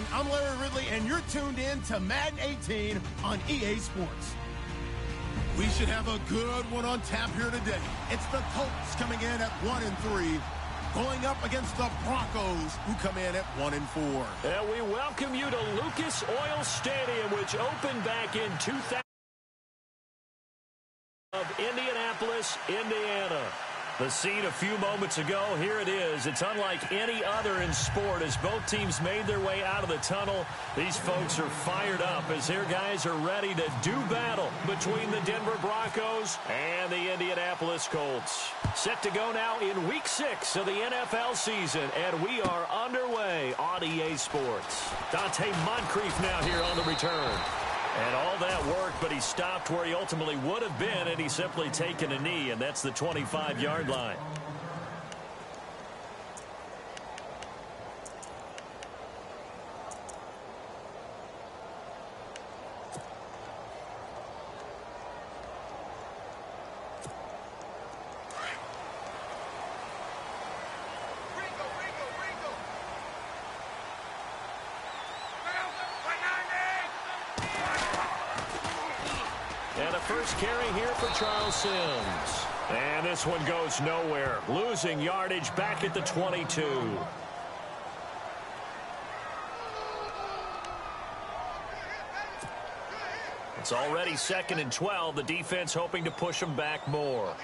everyone. I'm Larry Ridley, and you're tuned in to Madden 18 on EA Sports. We should have a good one on tap here today. It's the Colts coming in at 1-3, going up against the Broncos, who come in at 1-4. And we welcome you to Lucas Oil Stadium, which opened back in 2000 of Indianapolis, Indiana. The scene a few moments ago, here it is. It's unlike any other in sport as both teams made their way out of the tunnel. These folks are fired up as their guys are ready to do battle between the Denver Broncos and the Indianapolis Colts. Set to go now in Week 6 of the NFL season, and we are underway on EA Sports. Dante Moncrief now here on the return. And all that work, but he stopped where he ultimately would have been, and he's simply taken a knee, and that's the 25-yard line. And a first carry here for Charles Sims. And this one goes nowhere. Losing yardage back at the 22. It's already 2nd and 12. The defense hoping to push them back more.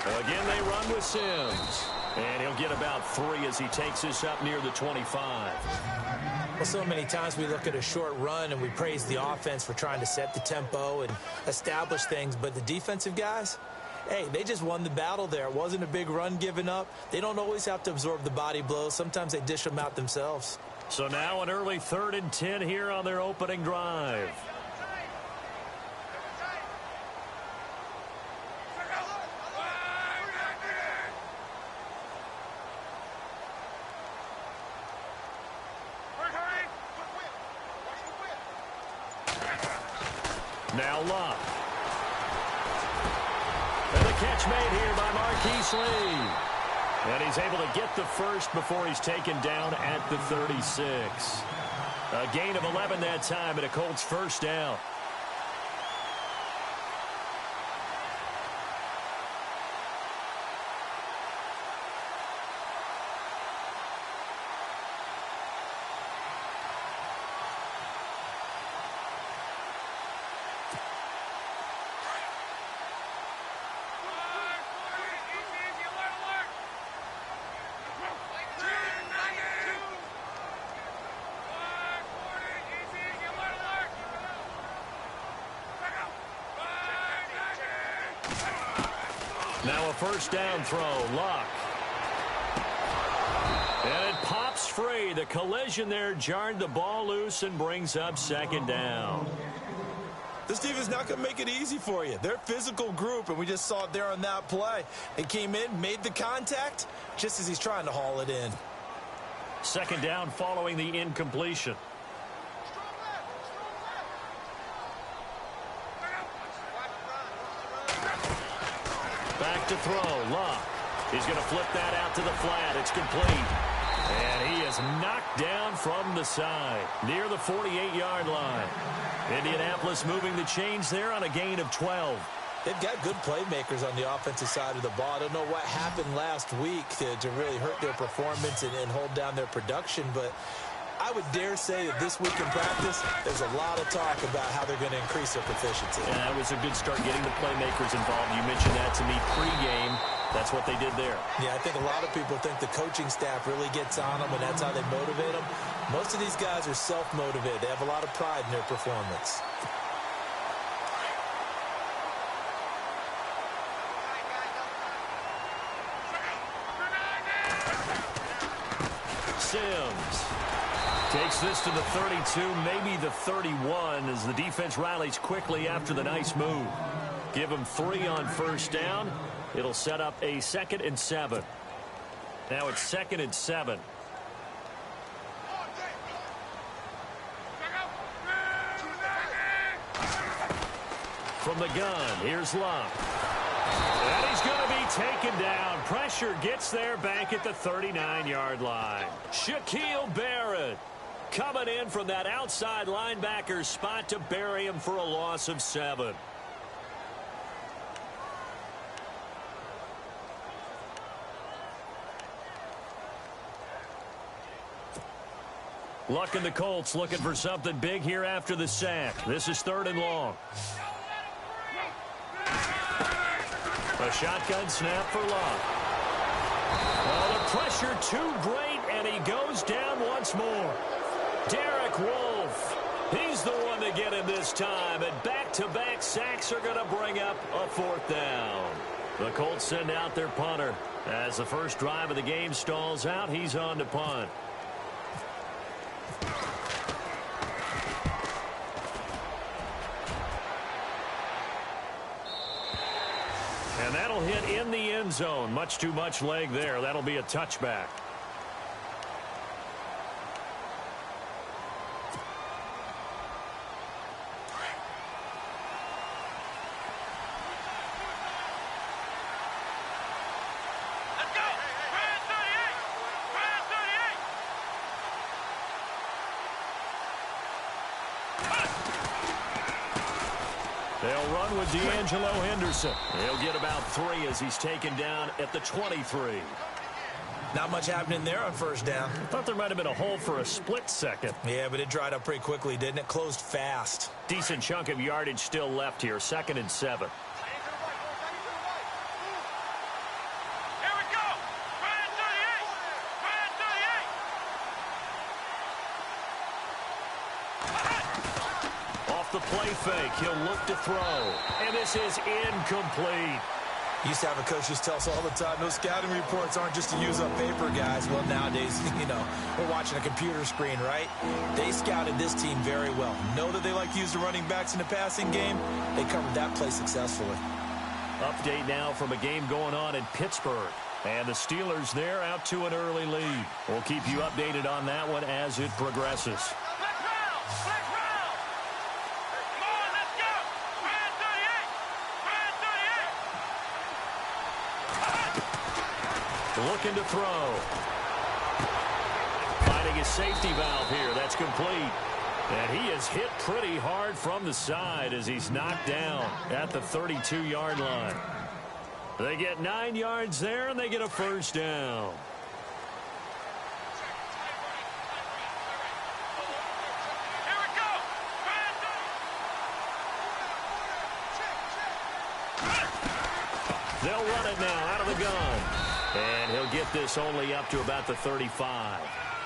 Again, they run with Sims. And he'll get about 3 as he takes this up near the 25. Well, so many times we look at a short run and we praise the offense for trying to set the tempo and establish things. But the defensive guys, hey, they just won the battle there. It wasn't a big run given up. They don't always have to absorb the body blows. Sometimes they dish them out themselves. So now an early 3rd and 10 here on their opening drive. Now Luck. And the catch made here by Marquise Lee. And he's able to get the first before he's taken down at the 36. A gain of 11 that time and a Colts first down. Now a first down throw, Luck. And it pops free. The collision there jarred the ball loose and brings up 2nd down. This defense is not going to make it easy for you. They're a physical group, and we just saw it there on that play. They came in, made the contact, just as he's trying to haul it in. 2nd down following the incompletion. Back to throw, Luck. He's going to flip that out to the flat. It's complete. And he is knocked down from the side, near the 48-yard line. Indianapolis moving the chains there on a gain of 12. They've got good playmakers on the offensive side of the ball. I don't know what happened last week to really hurt their performance and hold down their production, but I would dare say that this week in practice, there's a lot of talk about how they're going to increase their proficiency. Yeah, that was a good start getting the playmakers involved. You mentioned that to me pregame. That's what they did there. Yeah, I think a lot of people think the coaching staff really gets on them, and that's how they motivate them. Most of these guys are self-motivated. They have a lot of pride in their performance. Sims takes this to the 32, maybe the 31, as the defense rallies quickly after the nice move. Give him 3 on first down. It'll set up a 2nd and 7. Now it's 2nd and 7. from the gun. Here's Love. And he's going to be taken down. Pressure gets there back at the 39-yard line. Shaquille Barrett coming in from that outside linebacker spot to bury him for a loss of 7. Luck in the Colts looking for something big here after the sack. This is 3rd and long. A shotgun snap for Love. Oh, the pressure too great, and he goes down once more. Derek Wolfe, he's the one to get him this time, and back-to-back sacks are going to bring up a 4th down. The Colts send out their punter. As the first drive of the game stalls out, he's on to punt. And that'll hit in the end zone. Much too much leg there. That'll be a touchback. They'll run with D'Angelo Henderson. He'll get about 3 as he's taken down at the 23. Not much happening there on first down. I thought there might have been a hole for a split second. Yeah, but it dried up pretty quickly, didn't it? Closed fast. Decent chunk of yardage still left here. 2nd and 7. The play fake. He'll look to throw. And this is incomplete. Used to have a coach just tell us all the time, those scouting reports aren't just to use on paper, guys. Well, nowadays, we're watching a computer screen, right? They scouted this team very well. Know that they like to use the running backs in the passing game. They covered that play successfully. Update now from a game going on in Pittsburgh. And the Steelers there out to an early lead. We'll keep you updated on that one as it progresses. Looking to throw. Finding his safety valve here. That's complete. And he is hit pretty hard from the side as he's knocked down at the 32-yard line. They get 9 yards there, and they get a first down. They'll run it now out of the gun. And he'll get this only up to about the 35.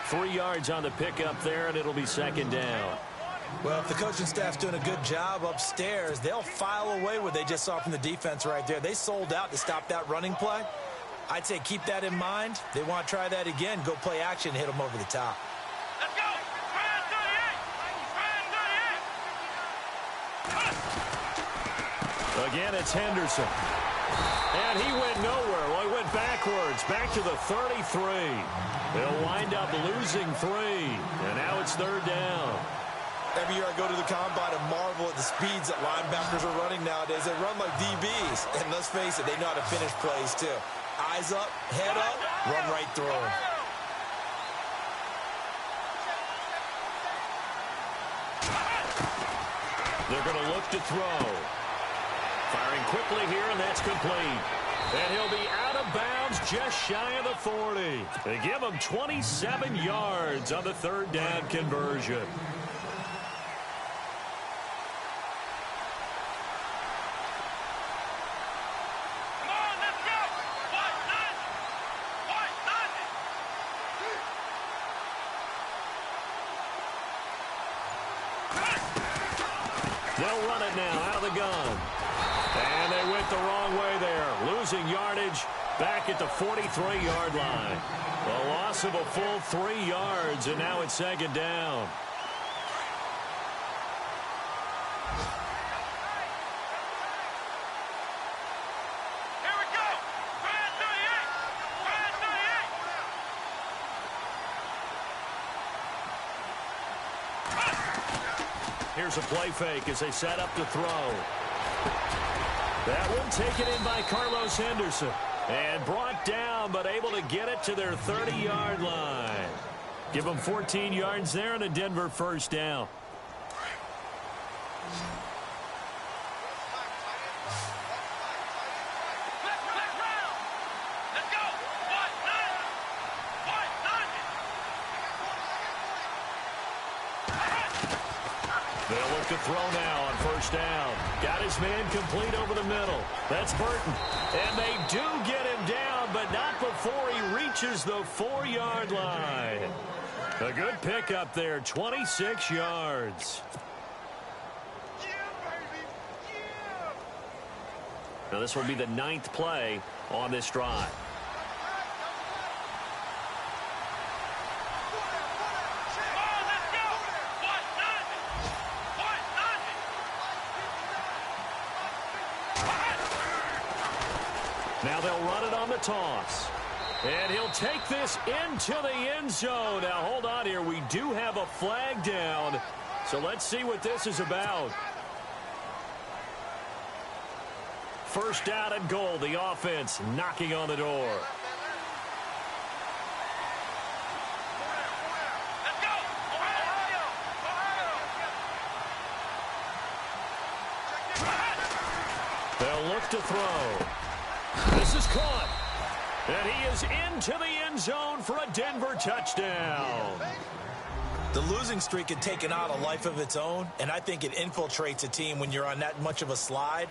3 yards on the pickup there, and it'll be 2nd down. Well, if the coaching staff's doing a good job upstairs, they'll file away what they just saw from the defense right there. They sold out to stop that running play. I'd say keep that in mind. They want to try that again. Go play action and hit them over the top. Let's go! Again, it's Henderson. And he went nowhere. Well, he went backwards, back to the 33. They'll wind up losing 3. And now it's 3rd down. Every year I go to the combine and marvel at the speeds that linebackers are running nowadays. They run like DBs. And let's face it, they know how to finish plays too. Eyes up, head up, run right through them. They're going to look to throw. Firing quickly here, and that's complete. And he'll be out of bounds just shy of the 40. They give him 27 yards on the 3rd down conversion. They'll run it now out of the gun. And they went the wrong way there. Losing yardage back at the 43-yard line. A loss of a full 3 yards, and now it's 2nd down. Here we go! Brand 38! Here's a play fake as they set up to throw. That one taken in by Carlos Henderson. And brought down, but able to get it to their 30-yard line. Give them 14 yards there and a Denver first down. They'll look to throw now on first down. Got his man complete over the middle. That's Burton. And they do get him down, but not before he reaches the 4-yard line. A good pickup there, 26 yards. Now this will be the 9th play on this drive. Now they'll run it on the toss. And he'll take this into the end zone. Now, hold on here. We do have a flag down. So let's see what this is about. First down and goal. The offense knocking on the door. Let's go! Ohio! They'll look to throw. This is caught. And he is into the end zone for a Denver touchdown. The losing streak had taken on a life of its own, and I think it infiltrates a team when you're on that much of a slide.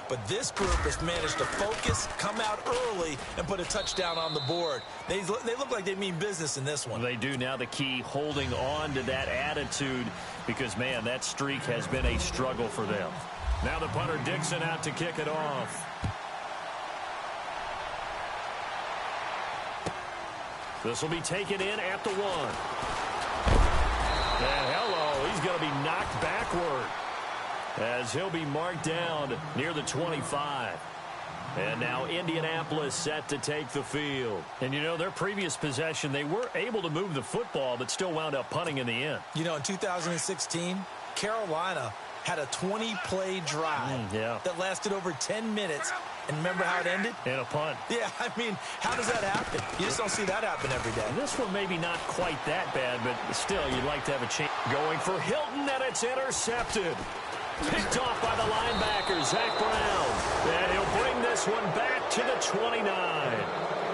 But this group has managed to focus, come out early, and put a touchdown on the board. They look like they mean business in this one. They do. Now the key, holding on to that attitude, because, man, that streak has been a struggle for them. Now the punter Dixon out to kick it off. This will be taken in at the 1. And hello, he's going to be knocked backward as he'll be marked down near the 25. And now Indianapolis set to take the field. And, you know, their previous possession, they were able to move the football, but still wound up punting in the end. You know, in 2016, Carolina had a 20-play drive that lasted over 10 minutes. And remember how it ended? In a punt. Yeah, I mean, how does that happen? You just don't see that happen every day. And this one maybe not quite that bad, but still, you'd like to have a chance. Going for Hilton, and it's intercepted. Picked off by the linebacker, Zach Brown. And he'll bring this one back to the 29.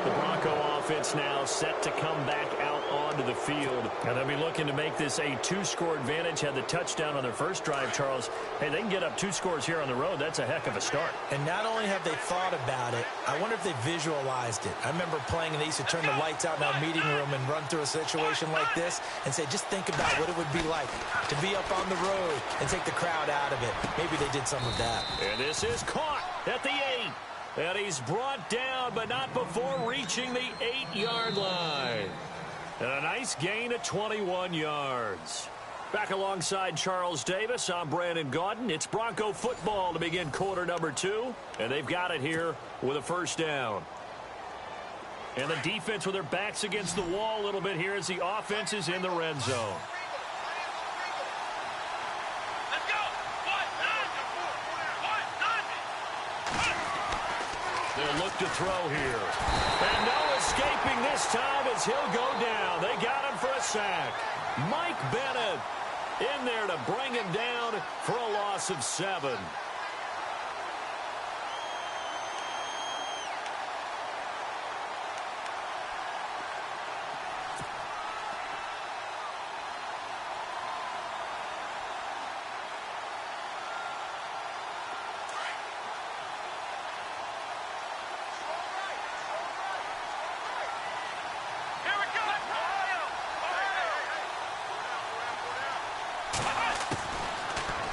The Bronco offense now set to come back out onto the field. And they'll be looking to make this a 2-score advantage. Had the touchdown on their first drive, Charles. Hey, they can get up 2 scores here on the road. That's a heck of a start. And not only have they thought about it, I wonder if they visualized it. I remember playing, and they used to turn the lights out in our meeting room and run through a situation like this and say, just think about what it would be like to be up on the road and take the crowd out of it. Maybe they did some of that. And this is caught at the 8. And he's brought down, but not before reaching the 8-yard line. And a nice gain of 21 yards. Back alongside Charles Davis, I'm Brandon Gaudin. It's Bronco football to begin quarter number 2. And they've got it here with a first down. And the defense with their backs against the wall a little bit here as the offense is in the red zone. They'll look to throw here. And no escaping this time as he'll go down. They got him for a sack. Mike Bennett in there to bring him down for a loss of 7.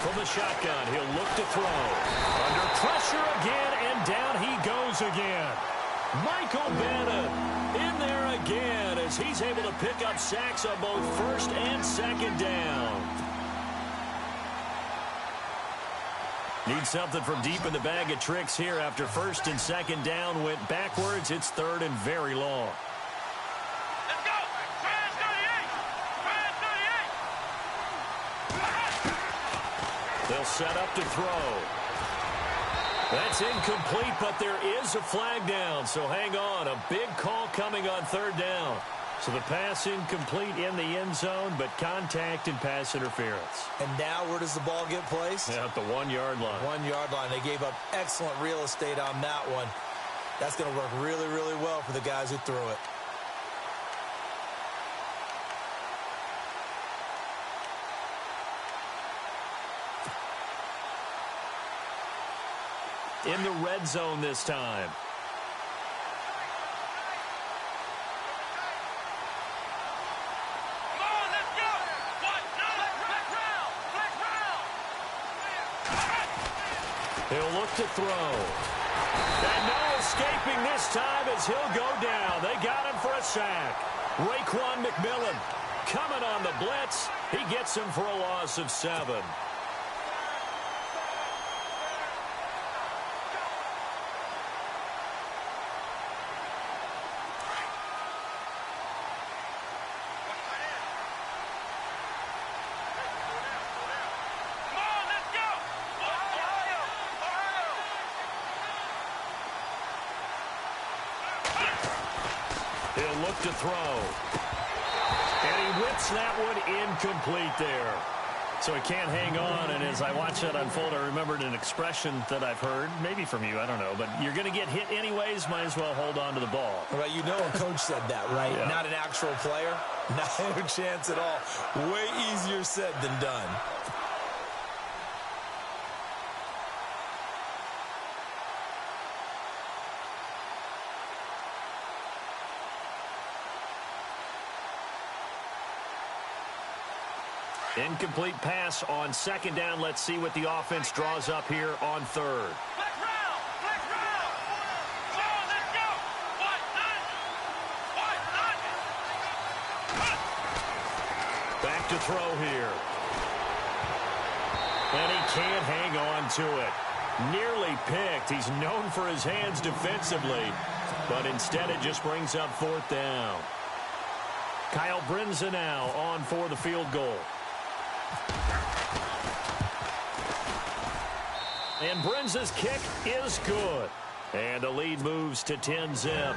From the shotgun, he'll look to throw. Under pressure again, and down he goes again. Michael Bennett in there again as he's able to pick up sacks on both first and second down. Need something from deep in the bag of tricks here after first and second down went backwards. It's third and very long. They'll set up to throw. That's incomplete, but there is a flag down, so hang on. A big call coming on third down. So the pass incomplete in the end zone, but contact and pass interference. And now where does the ball get placed? Yeah, at the 1-yard line. 1-yard line. They gave up excellent real estate on that one. That's going to work really, really well for the guys who threw it. In the red zone this time. Come on, let's go. What? No, let's round. He'll look to throw. And no escaping this time as he'll go down. They got him for a sack. Raekwon McMillan coming on the blitz. He gets him for a loss of 7. He'll look to throw. And he whips that one incomplete there. So he can't hang on, and as I watch that unfold, I remembered an expression that I've heard, maybe from you, I don't know, but you're going to get hit anyways, might as well hold on to the ball. Right, you know a coach said that, right? Yeah. Not an actual player. No chance at all. Way easier said than done. Incomplete pass on second down. Let's see what the offense draws up here on third. Flex round. Come on, let's go. Back to throw here. And he can't hang on to it. Nearly picked. He's known for his hands defensively, but instead it just brings up fourth down. Kyle Brinza now on for the field goal. And Brinza's kick is good. And the lead moves to 10-zip.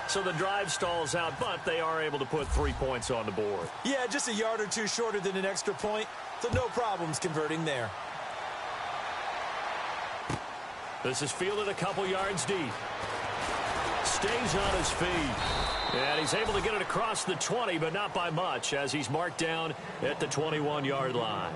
So the drive stalls out, but they are able to put 3 points on the board. Yeah, just a yard or two shorter than an extra point, so no problems converting there. This is fielded a couple yards deep. Stays on his feet. And he's able to get it across the 20, but not by much, as he's marked down at the 21-yard line.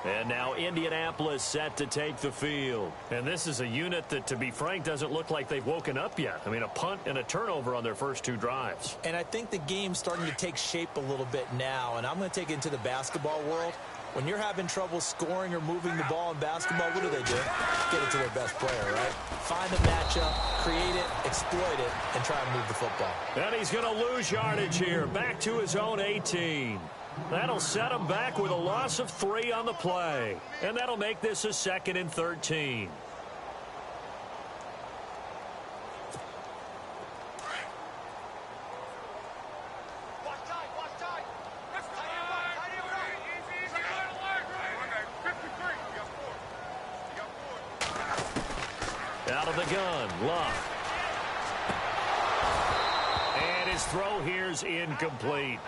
And now Indianapolis set to take the field. And this is a unit that, to be frank, doesn't look like they've woken up yet. I mean, a punt and a turnover on their first 2 drives. And I think the game's starting to take shape a little bit now, and I'm going to take it into the basketball world. When you're having trouble scoring or moving the ball in basketball, what do? Get it to their best player, right? Find a matchup, create it, exploit it, and try and move the football. And he's going to lose yardage here, back to his own 18. That'll set him back with a loss of 3 on the play. And that'll make this a 2nd and 13. Out of the gun, Luck. And his throw here's incomplete.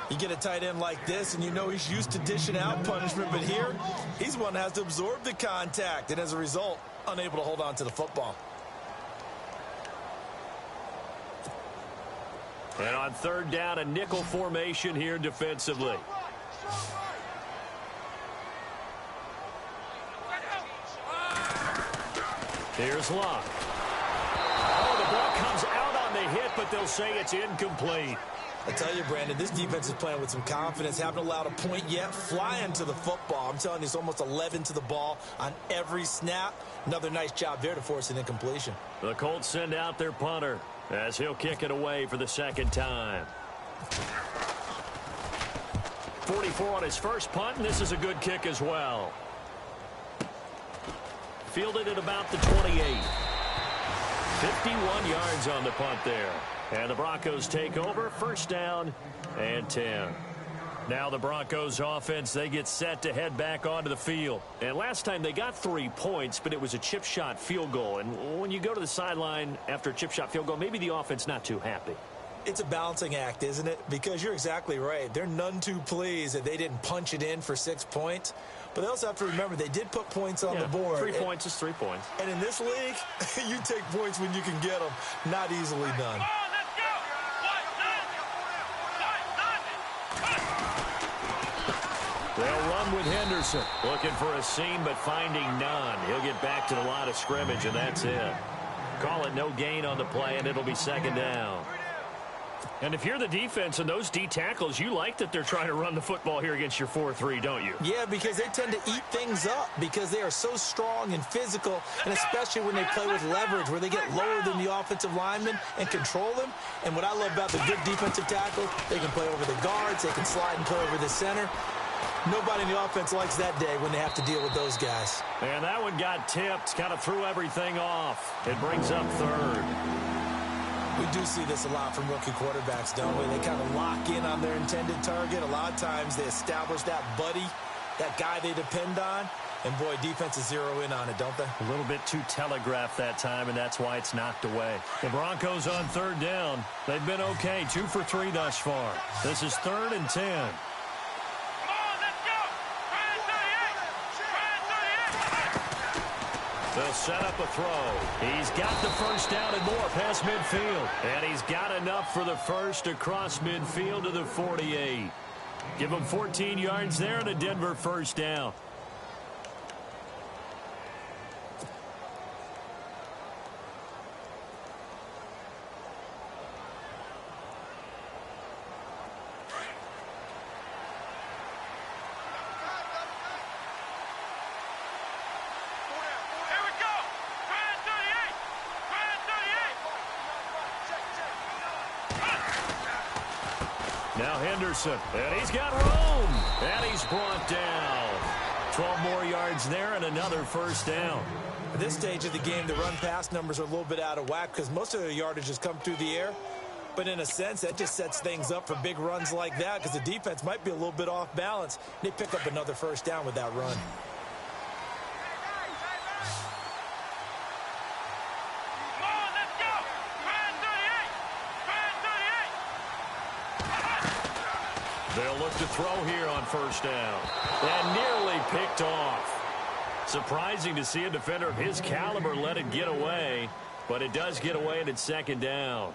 You get a tight end like this, and you know he's used to dishing out punishment, but here, he's one that has to absorb the contact, and as a result, unable to hold on to the football. And on third down, a nickel formation here defensively. Here's Luck. Oh, the ball comes out on the hit, but they'll say it's incomplete. I tell you, Brandon, this defense is playing with some confidence. Haven't allowed a point yet. Flying to the football. I'm telling you, it's almost 11 to the ball on every snap. Another nice job there to force an incompletion. The Colts send out their punter as he'll kick it away for the second time. 44 on his first punt, and this is a good kick as well. Fielded at about the 28. 51 yards on the punt there. And the Broncos take over, first down and 10. Now the Broncos offense, they get set to head back onto the field. And last time they got 3 points, but it was a chip shot field goal. And when you go to the sideline after a chip shot field goal, maybe the offense not too happy. It's a balancing act, isn't it? Because you're exactly right. They're none too pleased that they didn't punch it in for 6 points. But they also have to remember they did put points on the board. 3 points is 3 points. And in this league, you take points when you can get them. Not easily done. They'll run with Henderson. Looking for a seam, but finding none. He'll get back to the line of scrimmage, and that's it. Call it no gain on the play, and it'll be second down. And if you're the defense and those D tackles, you like that they're trying to run the football here against your 4-3, don't you? Yeah, because they tend to eat things up because they are so strong and physical, and especially when they play with leverage where they get lower than the offensive linemen and control them. And what I love about the good defensive tackle, they can play over the guards, they can slide and play over the center. Nobody in the offense likes that day when they have to deal with those guys. And that one got tipped, kind of threw everything off. It brings up third. We do see this a lot from rookie quarterbacks, don't we? They kind of lock in on their intended target. A lot of times they establish that buddy, that guy they depend on. And, boy, defenses zero in on it, don't they? A little bit too telegraphed that time, and that's why it's knocked away. The Broncos on third down. They've been okay, 2 for 3 thus far. This is 3rd and 10. They'll set up a throw. He's got the first down and more past midfield. And he's got enough for the first across midfield to the 48. Give him 14 yards there and a Denver first down. Now Henderson, and he's got room, and he's brought down. 12 more yards there and another first down. At this stage of the game, the run-pass numbers are a little bit out of whack because most of their yardage has come through the air. But in a sense, that just sets things up for big runs like that because the defense might be a little bit off balance. They pick up another first down with that run. They'll look to throw here on first down. And nearly picked off. Surprising to see a defender of his caliber let it get away. But it does get away and it's second down.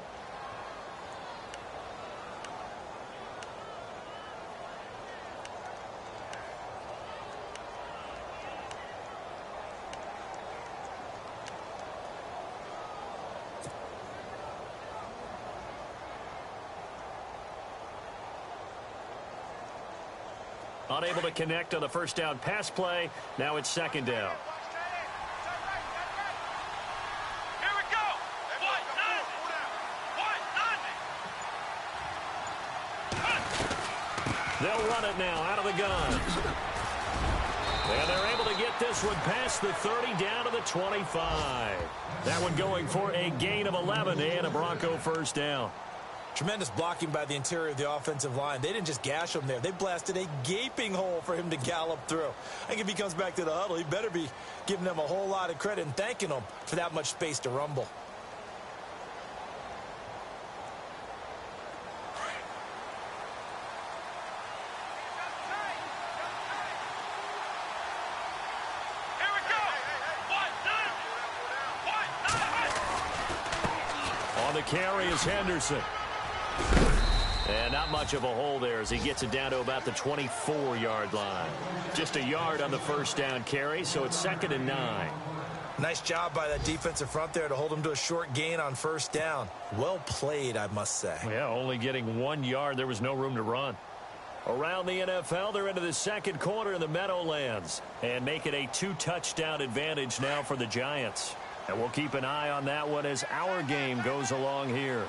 Unable to connect on the first down pass play. Now it's second down. Here we go. They'll run it now out of the gun. And they're able to get this one past the 30 down to the 25. That one going for a gain of 11 and a Bronco first down. Tremendous blocking by the interior of the offensive line. They didn't just gash him there. They blasted a gaping hole for him to gallop through. I think if he comes back to the huddle, he better be giving them a whole lot of credit and thanking them for that much space to rumble. On the carry is Henderson. And not much of a hole there as he gets it down to about the 24-yard line. Just a yard on the first down carry, so it's 2nd and 9. Nice job by that defensive front there to hold him to a short gain on first down. Well played, I must say. Yeah, only getting 1 yard. There was no room to run. Around the NFL, they're into the second quarter in the Meadowlands. And make it a 2-touchdown advantage now for the Giants. And we'll keep an eye on that one as our game goes along here.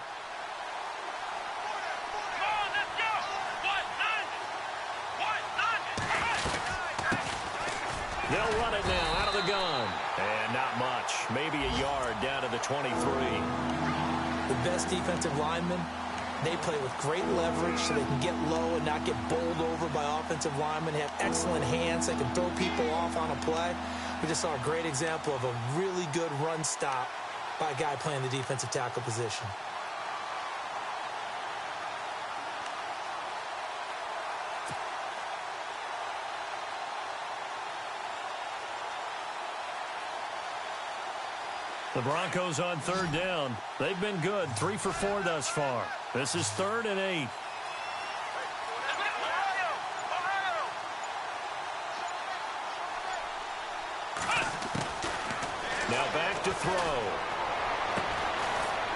They'll run it now out of the gun. And not much. Maybe a yard down to the 23. The best defensive linemen, They play with great leverage so they can get low and not get bowled over by offensive linemen. They have excellent hands. They can throw people off on a play. We just saw a great example of a really good run stop by a guy playing the defensive tackle position. The Broncos on third down. They've been good, 3 for 4 thus far. This is 3rd and 8. Now back to throw.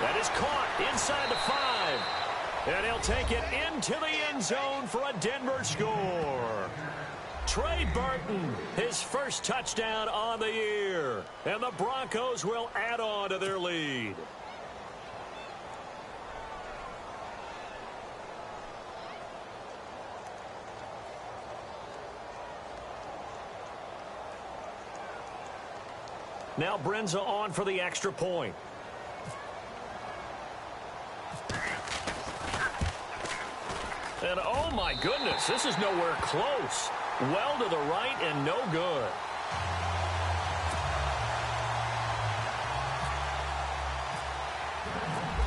That is caught inside the 5. And he'll take it into the end zone for a Denver score. Trey Burton, his first touchdown on the year. And the Broncos will add on to their lead. Now Brenza on for the extra point. And oh my goodness, this is nowhere close. Well to the right and no good.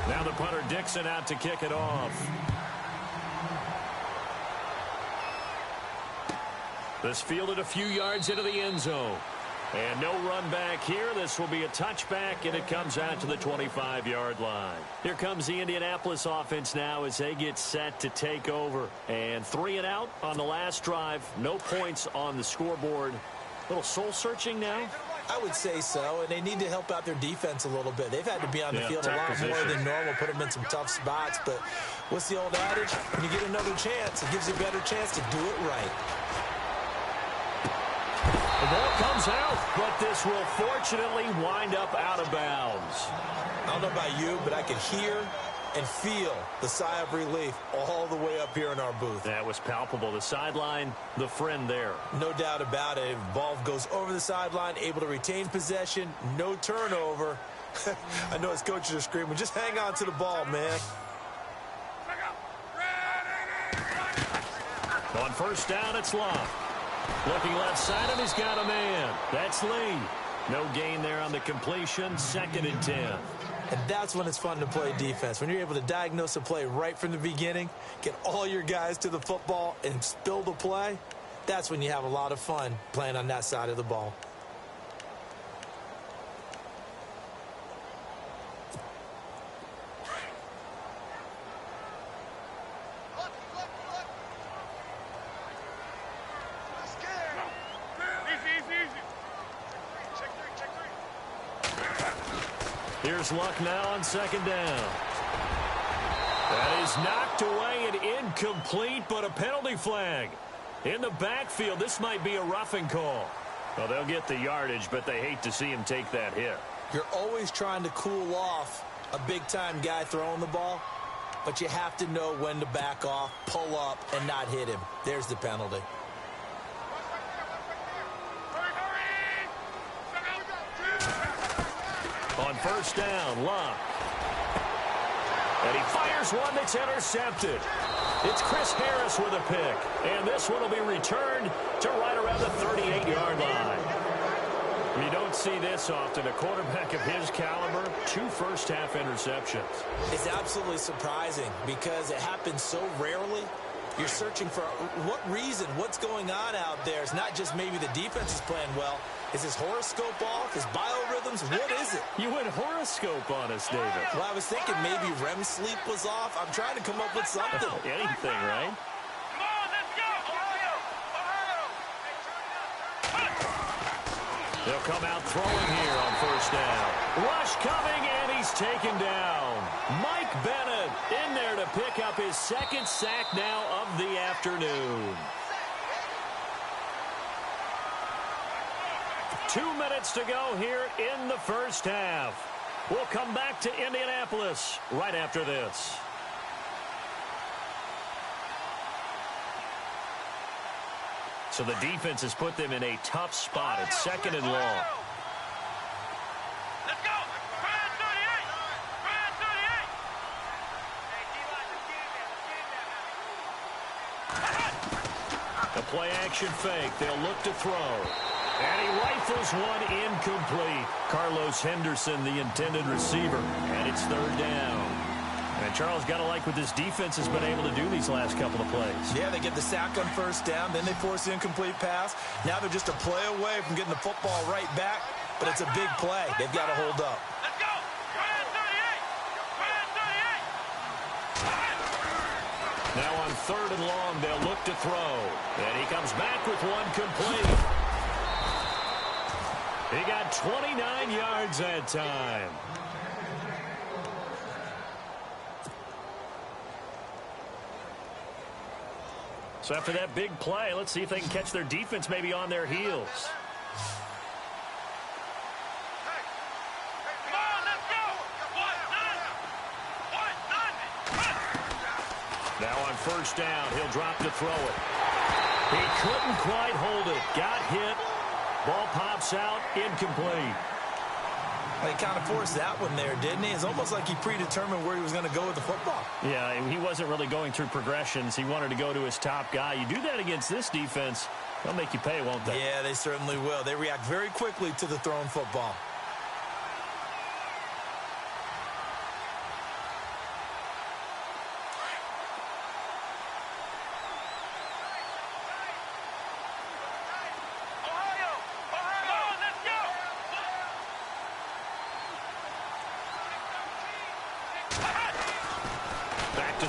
Now the punter Dixon out to kick it off. This fielded a few yards into the end zone. And no run back here. This will be a touchback, and it comes out to the 25-yard line. Here comes the Indianapolis offense now as they get set to take over. And 3 and out on the last drive. No points on the scoreboard. A little soul-searching now? I would say so, and they need to help out their defense a little bit. They've had to be on the field a lot more than normal, put them in some tough spots. But what's the old adage? When you get another chance, it gives you a better chance to do it right. The ball comes out, but this will fortunately wind up out of bounds. I don't know about you, but I can hear and feel the sigh of relief all the way up here in our booth. That was palpable. The sideline, the friend there. No doubt about it. Ball goes over the sideline, able to retain possession, no turnover. I know his coaches are screaming, just hang on to the ball, man. On first down, it's Love. Looking left side, and he's got a man. That's Lee. No gain there on the completion. 2nd and 10. And that's when it's fun to play defense. When you're able to diagnose a play right from the beginning, get all your guys to the football, and spill the play, that's when you have a lot of fun playing on that side of the ball. Here's Luck now on 2nd down. That is knocked away and incomplete, but a penalty flag. In the backfield, this might be a roughing call. Well, they'll get the yardage, but they hate to see him take that hit. You're always trying to cool off a big-time guy throwing the ball, but you have to know when to back off, pull up, and not hit him. There's the penalty. On first down, Love. And he fires one that's intercepted. It's Chris Harris with a pick. And this one will be returned to right around the 38-yard line. You don't see this often. A quarterback of his caliber, 2 first-half interceptions. It's absolutely surprising because it happens so rarely. You're searching for what reason, what's going on out there. It's not just maybe the defense is playing well. Is his horoscope off? His biorhythms? What is it? You went horoscope on us, David. Well, I was thinking maybe REM sleep was off. I'm trying to come up with something. Anything, right? Come on, let's go! They'll come out throwing here on first down. Rush coming, and he's taken down. Mike Bennett in there to pick up his 2nd sack now of the afternoon. 2 minutes to go here in the first half. We'll come back to Indianapolis right after this. So the defense has put them in a tough spot. It's 2nd and long. Let's go! Brian 38! Brian 38! Hey, D-line, just get play action fake. They'll look to throw. And he rifles one incomplete. Carlos Henderson, the intended receiver. And it's third down. And Charles, got to like what this defense has been able to do these last couple of plays. Yeah, they get the sack on first down. Then they force the incomplete pass. Now they're just a play away from getting the football right back. But it's a big play. They've got to hold up. Let's go. Ryan 38. Now on third and long, they'll look to throw. And he comes back with one complete. He got 29 yards that time. So after that big play, let's see if they can catch their defense maybe on their heels. Come on, let's go. Now on first down, he'll drop to throw it. He couldn't quite hold it. Got hit. Ball pops out. Incomplete. He kind of forced that one there, didn't he? It's almost like he predetermined where he was going to go with the football. Yeah, he wasn't really going through progressions. He wanted to go to his top guy. You do that against this defense, they'll make you pay, won't they? Yeah, they certainly will. They react very quickly to the thrown football.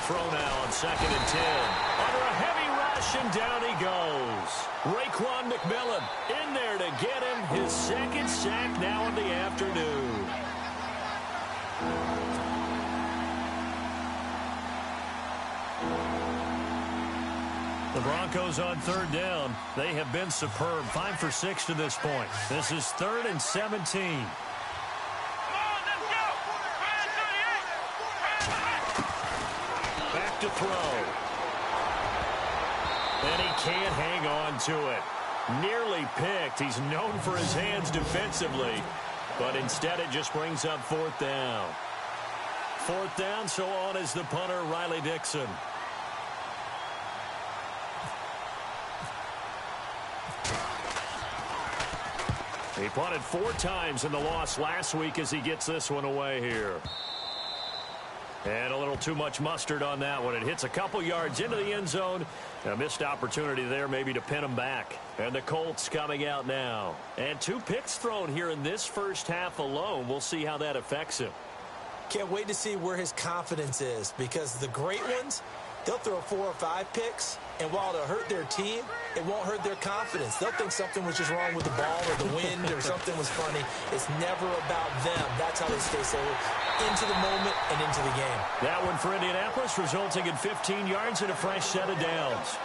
Throw now on 2nd and 10. Under a heavy rush, and down he goes. Raekwon McMillan in there to get him his second sack now in the afternoon. The Broncos on third down. They have been superb. 5 for 6 to this point. This is 3rd and 17. To throw. And he can't hang on to it. Nearly picked. He's known for his hands defensively, but instead it just brings up 4th down. 4th down, so on is the punter, Riley Dixon. He punted 4 times in the loss last week as he gets this one away here. And a little too much mustard on that one. It hits a couple yards into the end zone. A missed opportunity there maybe to pin him back. And the Colts coming out now. And 2 picks thrown here in this first half alone. We'll see how that affects him. Can't wait to see where his confidence is, because the great ones, they'll throw 4 or 5 picks, and while it'll hurt their team, it won't hurt their confidence. They'll think something was just wrong with the ball or the wind or something was funny. It's never about them. That's how they stay so into the moment and into the game. That one for Indianapolis, resulting in 15 yards and a fresh set of downs.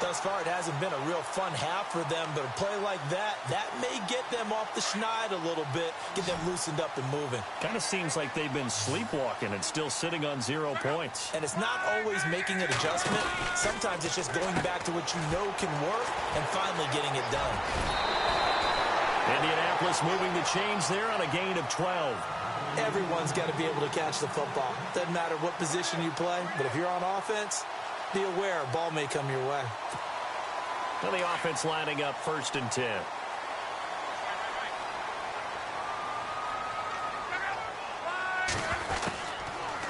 Thus far, it hasn't been a real fun half for them, but a play like that may get them off the schneid a little bit, get them loosened up and moving. Kind of seems like they've been sleepwalking and still sitting on 0 points. And it's not always making an adjustment. Sometimes it's just going back to what you know can work and finally getting it done. Indianapolis moving the chains there on a gain of 12. Everyone's got to be able to catch the football. Doesn't matter what position you play, but if you're on offense, be aware a ball may come your way. Well, the offense lining up 1st and 10.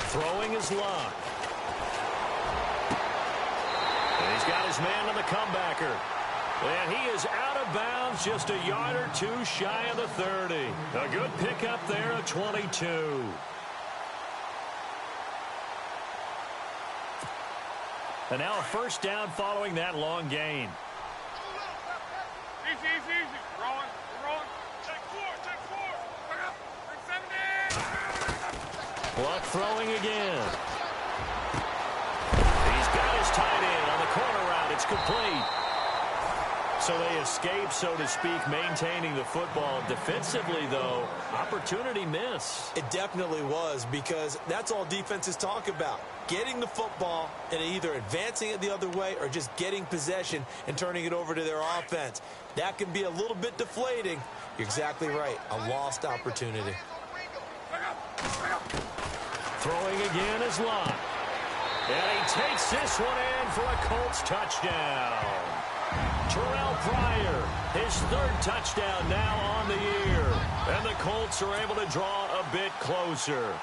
Throwing is Locke. And he's got his man on the comebacker. And he is out of bounds, just a yard or 2 shy of the 30. A good pickup there at 22. And now a first down following that long gain. Easy, easy, easy. Rolling, rolling. Take 4, take 4. Bring up, bring 70. Luck throwing again. He's got his tight end on the corner route. It's complete. So they escape, so to speak, maintaining the football. Defensively, though, opportunity miss. It definitely was, because that's all defenses talk about. Getting the football and either advancing it the other way or just getting possession and turning it over to their offense. That can be a little bit deflating. You're exactly right. A lost opportunity. Throwing again is Locke. And he takes this one in for a Colts touchdown. Terrell Pryor, his third touchdown now on the year. And the Colts are able to draw a bit closer.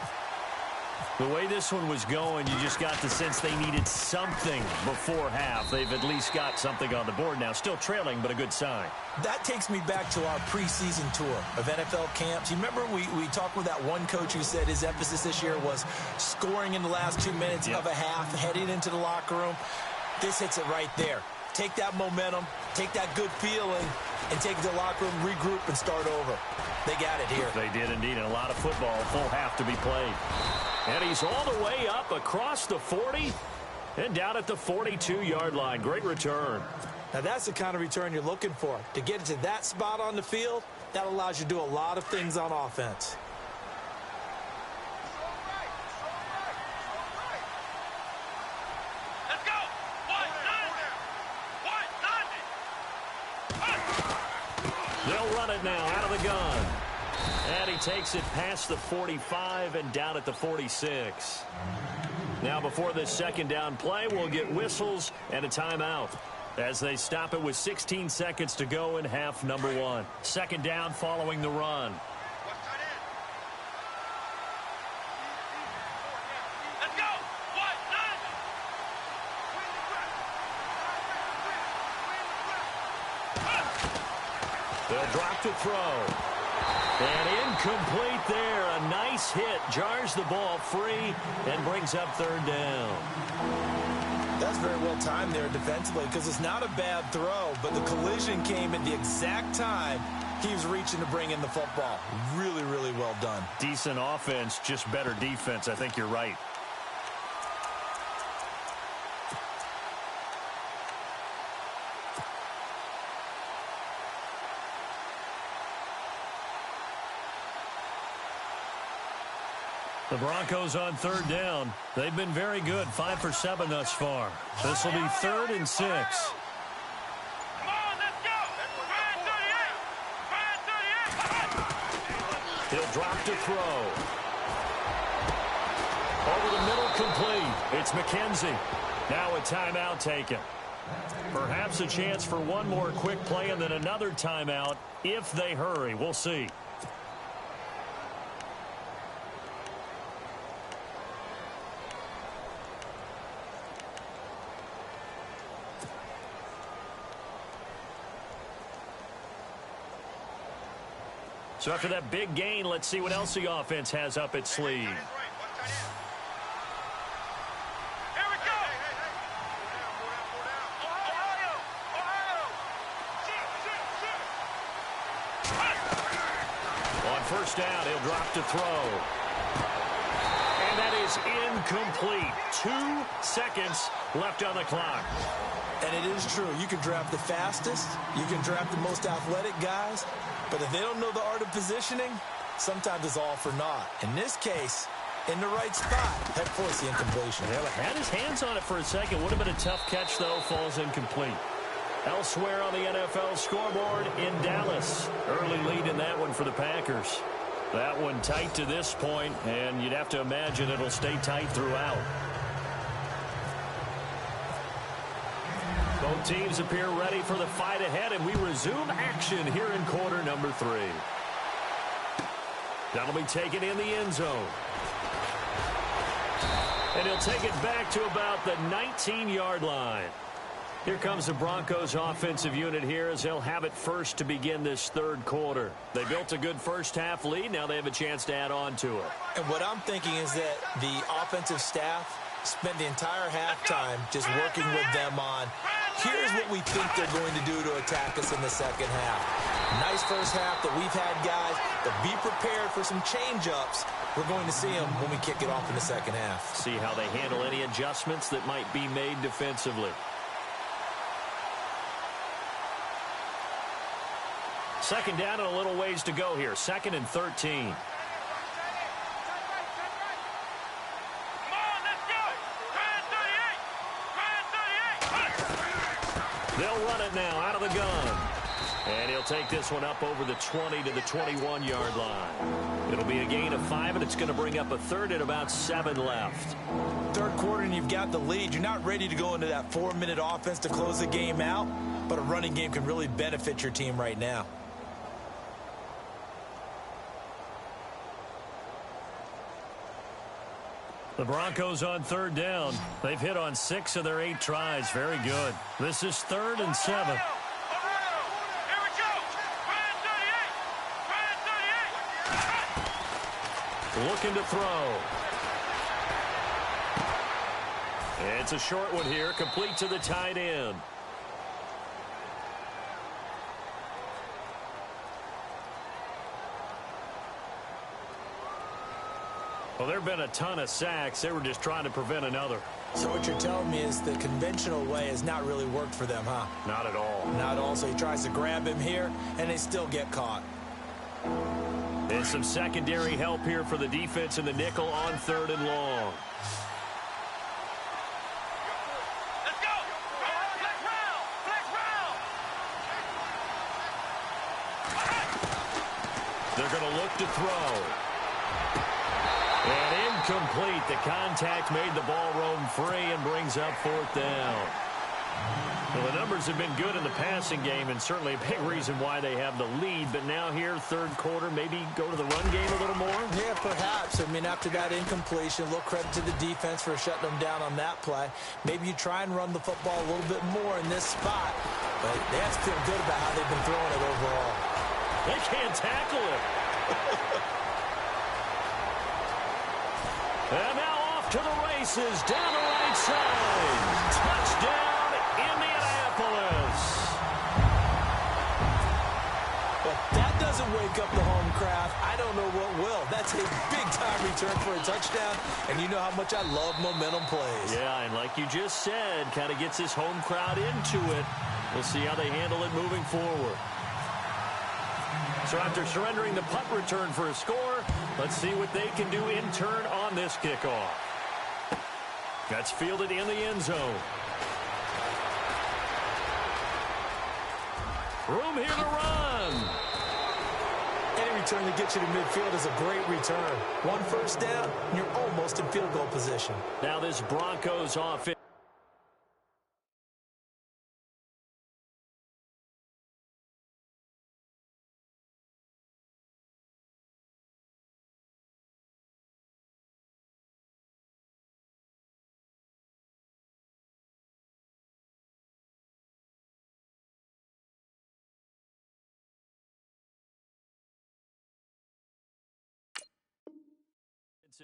The way this one was going, you just got the sense they needed something before half. They've at least got something on the board now. Still trailing, but a good sign. That takes me back to our preseason tour of NFL camps. You remember we talked with that one coach who said his emphasis this year was scoring in the last 2 minutes of a half, heading into the locker room. This hits it right there. Take that momentum, take that good feeling, and take it to the locker room, regroup, and start over. They got it here. They did indeed, and a lot of football, full half to be played. And he's all the way up across the 40 and down at the 42-yard line. Great return. Now, that's the kind of return you're looking for. To get to that spot on the field, that allows you to do a lot of things on offense. Let's go. 190. They'll run it now out of the gun. And he takes it past the 45 and down at the 46. Now before this second down play, we'll get whistles and a timeout as they stop it with 16 seconds to go in half number 1. Second down following the run. Let's go. 190. They'll drop to throw. And incomplete there. A nice hit. Jars the ball free and brings up third down. That's very well timed there defensively because it's not a bad throw, but the collision came at the exact time he was reaching to bring in the football. Really, really well done. Decent offense, just better defense. I think you're right. The Broncos on third down. They've been very good, 5 for 7 thus far. This will be 3rd and 6. Come on, let's go. 538. He'll drop to throw. Over the middle, complete. It's McKenzie. Now a timeout taken. Perhaps a chance for one more quick play and then another timeout if they hurry. We'll see. So after that big gain, let's see what else the offense has up its sleeve. Here we go. Ohio. On first down, he'll drop to throw. And that is incomplete. 2 seconds left on the clock. And it is true. You can draft the fastest. You can draft the most athletic guys. But if they don't know the art of positioning, sometimes it's all for naught. In this case, in the right spot, head force the incompletion. Well, had his hands on it for a second. Would have been a tough catch, though. Falls incomplete. Elsewhere on the NFL scoreboard in Dallas. Early lead in that one for the Packers. That one tight to this point, and you'd have to imagine it'll stay tight throughout. Both teams appear ready for the fight ahead, and we resume action here in quarter number 3. That'll be taken in the end zone. And he'll take it back to about the 19-yard line. Here comes the Broncos offensive unit here as they'll have it first to begin this third quarter. They built a good first half lead. Now they have a chance to add on to it. And what I'm thinking is that the offensive staff spent the entire halftime just working with them on, here's what we think they're going to do to attack us in the second half. Nice first half that we've had, guys, but be prepared for some change-ups. We're going to see them when we kick it off in the second half. See how they handle any adjustments that might be made defensively. Second down and a little ways to go here. 2nd and 13. They'll run it now out of the gun. And he'll take this one up over the 20 to the 21-yard line. It'll be a gain of 5, and it's going to bring up a third and about 7 left. Third quarter, and you've got the lead. You're not ready to go into that 4-minute offense to close the game out, but a running game can really benefit your team right now. The Broncos on third down. They've hit on 6 of their 8 tries. Very good. This is 3rd and 7. Looking to throw. It's a short one here, complete to the tight end. Well, there have been a ton of sacks. They were just trying to prevent another. So what you're telling me is the conventional way has not really worked for them, huh? Not at all. Not at all. So he tries to grab him here, and they still get caught. And some secondary help here for the defense in the nickel on 3rd and long. Let's go! Flex round! Flex round! They're going to look to throw. And incomplete. The contact made the ball roam free and brings up 4th down. Well, the numbers have been good in the passing game, and certainly a big reason why they have the lead. But now here, 3rd quarter, maybe go to the run game a little more? Yeah, perhaps. I mean, after that incompletion, a little credit to the defense for shutting them down on that play. Maybe you try and run the football a little bit more in this spot. But they have to feel good about how they've been throwing it overall. They can't tackle it. And now off to the races, down the right side. Touchdown, Indianapolis. But that doesn't wake up the home crowd. I don't know what will. That's a big-time return for a touchdown, and you know how much I love momentum plays. Yeah, and like you just said, kind of gets his home crowd into it. We'll see how they handle it moving forward. So after surrendering the punt return for a score, let's see what they can do in turn on this kickoff. That's fielded in the end zone. Room here to run. Any return that gets you to midfield is a great return. 1 first down, and you're almost in field goal position. Now this Broncos offense.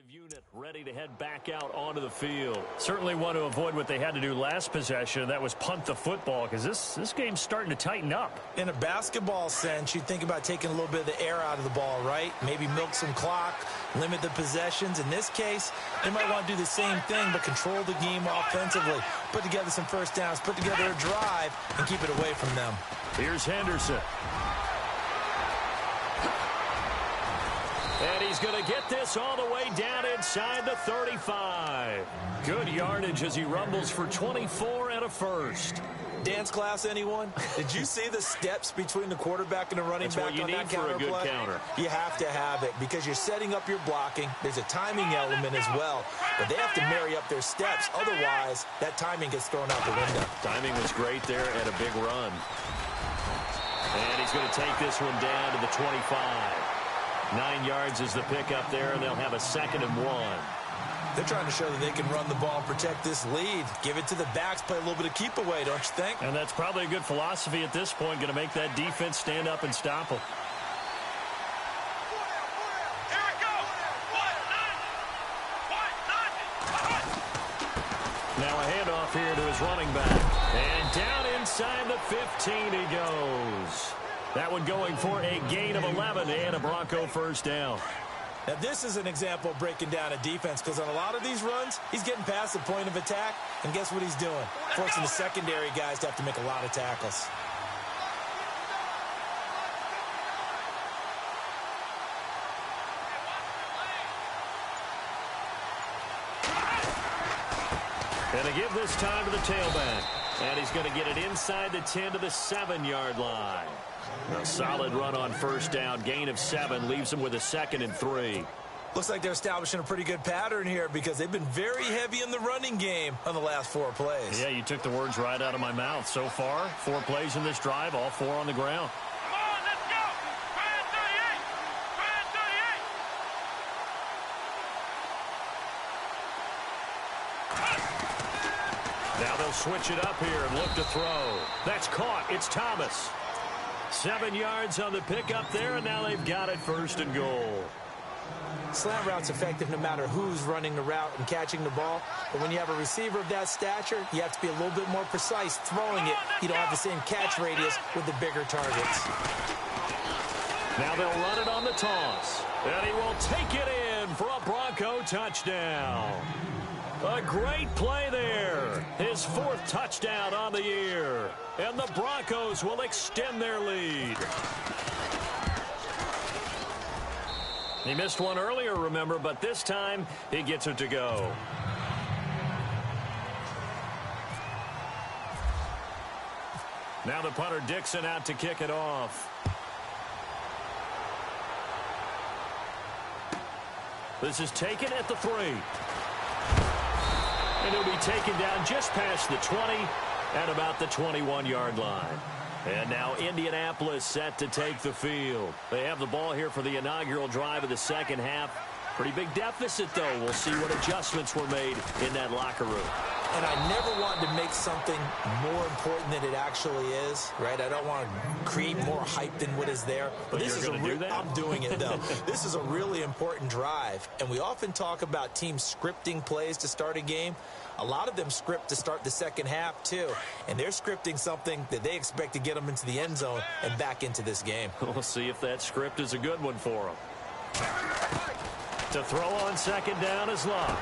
Unit ready to head back out onto the field. Certainly want to avoid what they had to do last possession. That was punt the football, because this game's starting to tighten up. In a basketball sense, you think about taking a little bit of the air out of the ball, right? Maybe milk some clock, limit the possessions. In this case, they might want to do the same thing, but control the game offensively. Put together some first downs, put together a drive, and keep it away from them. Here's Henderson. And he's going to get this all the way down inside the 35. Good yardage as he rumbles for 24 and a first. Dance class, anyone? Did you see the steps between the quarterback and the running That's back what you on need that for a good play? counter. You have to have it because you're setting up your blocking. There's a timing element as well, but they have to marry up their steps. Otherwise, that timing gets thrown out the window. Timing was great there and a big run. And he's going to take this one down to the 25. 9 yards is the pickup there, and they'll have a 2nd and 1. They're trying to show that they can run the ball and protect this lead. Give it to the backs, play a little bit of keep away, don't you think? And that's probably a good philosophy at this point, going to make that defense stand up and stop them. Here it goes! Now a handoff here to his running back. And down inside the 15 he goes. That one going for a gain of 11 and a Bronco first down. Now, this is an example of breaking down a defense because on a lot of these runs, he's getting past the point of attack, and guess what he's doing? Forcing the secondary guys to have to make a lot of tackles. And they give this time to the tailback. And he's going to get it inside the 10 to the 7-yard line. A solid run on first down. Gain of 7 leaves him with a 2nd and 3. Looks like they're establishing a pretty good pattern here because they've been very heavy in the running game on the last 4 plays. Yeah, you took the words right out of my mouth. So far, 4 plays in this drive, all 4 on the ground. Come on, let's go. Try and 38. Try and 38. Now they'll switch it up here and look to throw. That's caught. It's Thomas. 7 yards on the pickup there, and now they've got it 1st and goal. Slant route's effective no matter who's running the route and catching the ball. But when you have a receiver of that stature, you have to be a little bit more precise throwing it. You don't have the same catch radius with the bigger targets. Now they'll run it on the toss. And he will take it in for a Bronco touchdown. A great play there. His 4th touchdown on the year. And the Broncos will extend their lead. He missed one earlier, remember, but this time he gets it to go. Now the punter Dixon out to kick it off. This is taken at the 3. And he'll be taken down just past the 20 at about the 21-yard line. And now Indianapolis set to take the field. They have the ball here for the inaugural drive of the second half. Pretty big deficit, though. We'll see what adjustments were made in that locker room. And I never wanted to make something more important than it actually is, right? I don't want to create more hype than what is there. But this is I'm doing it, though. This is a really important drive. And we often talk about teams scripting plays to start a game. A lot of them script to start the second half, too. And they're scripting something that they expect to get them into the end zone and back into this game. We'll see if that script is a good one for them. To throw on second down is Locke.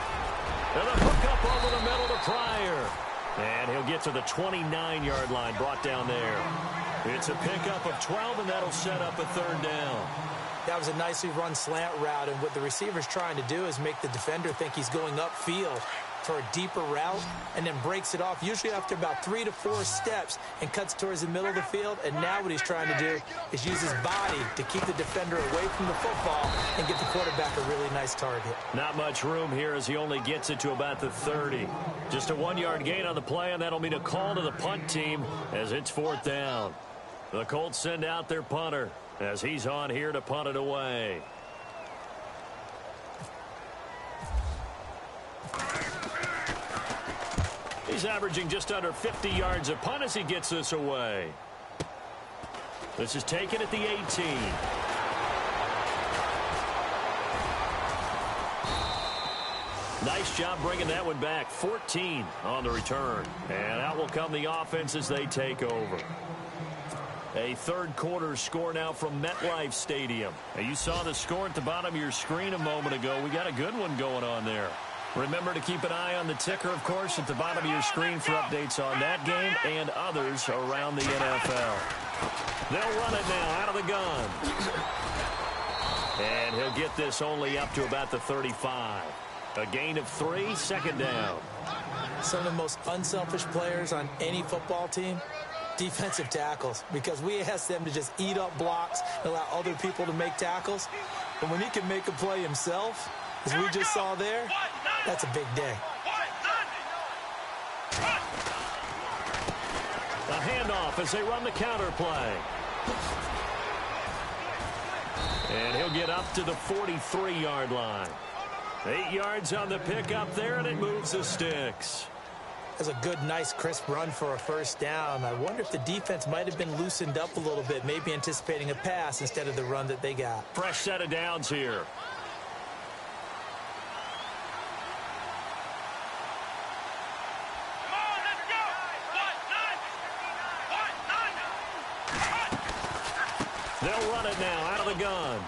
And a hook up over the middle to Pryor. And he'll get to the 29-yard line, brought down there. It's a pickup of 12, and that'll set up a 3rd down. That was a nicely run slant route, and what the receiver's trying to do is make the defender think he's going upfield for a deeper route and then breaks it off, usually after about 3 to 4 steps, and cuts towards the middle of the field. And now what he's trying to do is use his body to keep the defender away from the football and give the quarterback a really nice target. Not much room here as he only gets it to about the 30. Just a 1-yard gain on the play, and that'll mean a call to the punt team as it's 4th down. The Colts send out their punter as he's on here to punt it away. He's averaging just under 50 yards a punt as he gets this away. This is taken at the 18. Nice job bringing that one back. 14 on the return. And out will come the offense as they take over. A 3rd quarter score now from MetLife Stadium. Now you saw the score at the bottom of your screen a moment ago. We got a good one going on there. Remember to keep an eye on the ticker, of course, at the bottom of your screen for updates on that game and others around the NFL. They'll run it now out of the gun. And he'll get this only up to about the 35. A gain of 3, 2nd down. Some of the most unselfish players on any football team, defensive tackles, because we ask them to just eat up blocks and allow other people to make tackles. But when he can make a play himself, as we just saw there, that's a big day. A handoff as they run the counter play. And he'll get up to the 43-yard line. 8 yards on the pickup there, and it moves the sticks. That's a good, nice, crisp run for a 1st down. I wonder if the defense might have been loosened up a little bit, maybe anticipating a pass instead of the run that they got. Fresh set of downs here. They'll run it now out of the gun.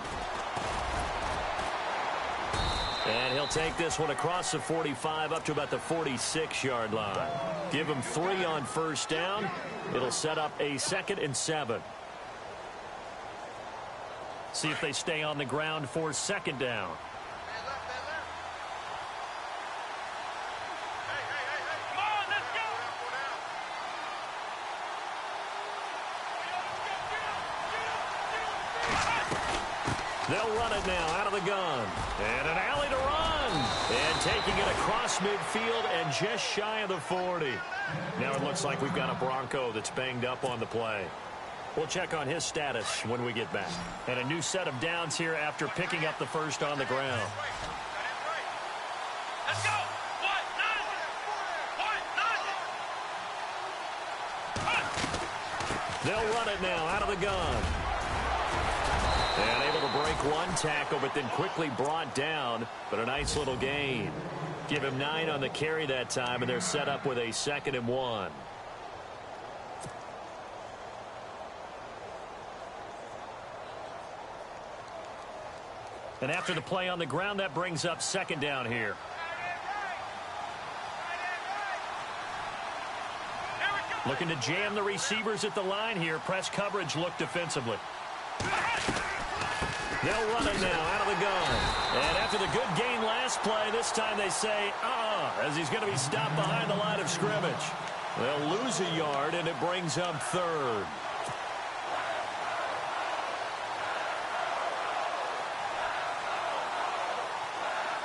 And he'll take this one across the 45 up to about the 46-yard line. Give him 3 on 1st down. It'll set up a 2nd and 7. See if they stay on the ground for 2nd down. They'll run it now out of the gun. And an alley to run. And taking it across midfield and just shy of the 40. Now it looks like we've got a Bronco that's banged up on the play. We'll check on his status when we get back. And a new set of downs here after picking up the first on the ground. Let's go. They'll run it now out of the gun. And able to break one tackle, but then quickly brought down. But a nice little gain. Give him 9 on the carry that time, and they're set up with a 2nd and 1. And after the play on the ground, that brings up 2nd down here. Looking to jam the receivers at the line here. Press coverage look defensively. They'll run it now out of the gun. And after the good gain last play, this time they say, as he's going to be stopped behind the line of scrimmage. They'll lose a yard, and it brings up 3rd.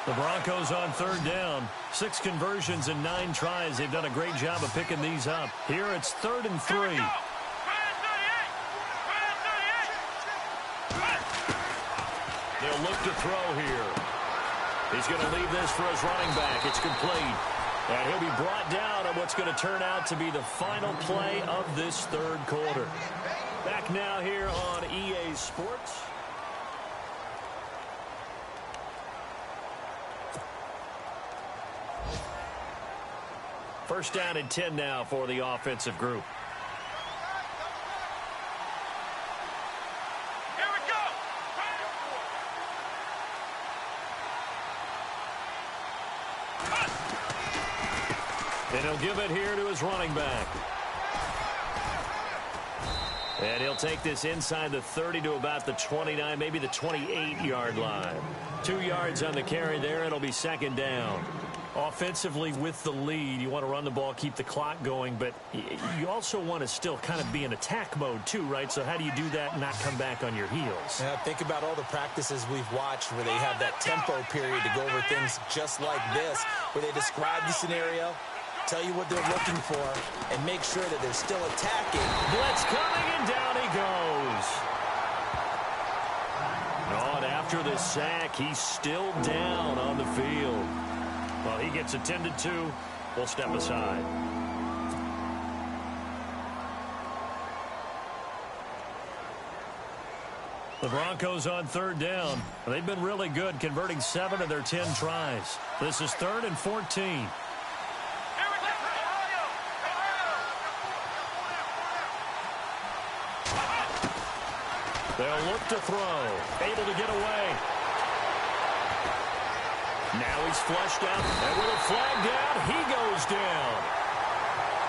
The Broncos on 3rd down. 6 conversions and 9 tries. They've done a great job of picking these up. Here it's 3rd and 3. They'll look to throw here. He's going to leave this for his running back. It's complete. And he'll be brought down on what's going to turn out to be the final play of this 3rd quarter. Back now here on EA Sports. First down and 10 now for the offensive group. Here we go. And he'll give it here to his running back. And he'll take this inside the 30 to about the 29, maybe the 28-yard line. 2 yards on the carry there. It'll be 2nd down. Offensively with the lead, you want to run the ball, keep the clock going, but you also want to still kind of be in attack mode too, right? So how do you do that and not come back on your heels? Yeah, think about all the practices we've watched where they have that tempo period to go over things just like this, where they describe the scenario, tell you what they're looking for, and make sure that they're still attacking. Blitz coming, and down he goes. Oh, and after the sack, he's still down on the field. Well, he gets attended to. We'll step aside. The Broncos on 3rd down. They've been really good, converting 7 of their 10 tries. This is 3rd and 14. They'll look to throw. Able to get away. Now he's flushed out, and with a flag down, he goes down.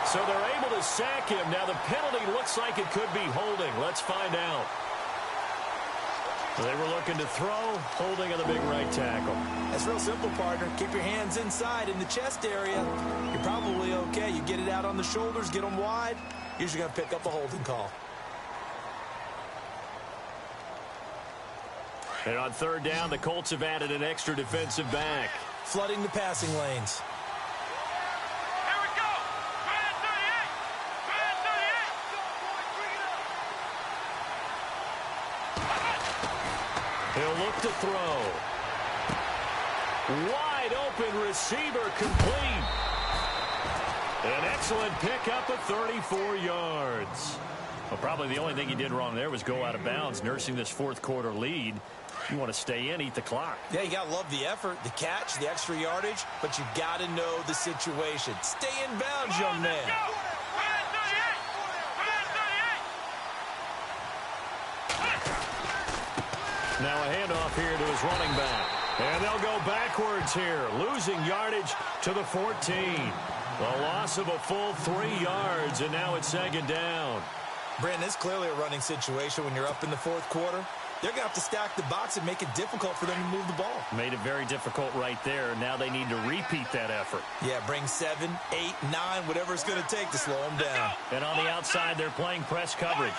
So they're able to sack him. Now the penalty looks like it could be holding. Let's find out. They were looking to throw, holding on the big right tackle. That's real simple, partner. Keep your hands inside in the chest area. You're probably okay. You get it out on the shoulders, get them wide. Usually going to pick up a holding call. And on 3rd down, the Colts have added an extra defensive back. Flooding the passing lanes. Here we go. Grand 38. He'll look to throw. Wide open receiver complete. An excellent pickup of 34 yards. Well, probably the only thing he did wrong there was go out of bounds, nursing this 4th quarter lead. You want to stay in, eat the clock. Yeah, you got to love the effort, the catch, the extra yardage, but you got to know the situation. Stay in bounds, young man. Now a handoff here to his running back. And they'll go backwards here, losing yardage to the 14. The loss of a full 3 yards, and now it's 2nd down. Brandon, it's clearly a running situation when you're up in the 4th quarter. They're going to have to stack the box and make it difficult for them to move the ball. Made it very difficult right there. Now they need to repeat that effort. Yeah, bring 7, 8, 9, whatever it's going to take to slow them down. And on the outside, they're playing press coverage.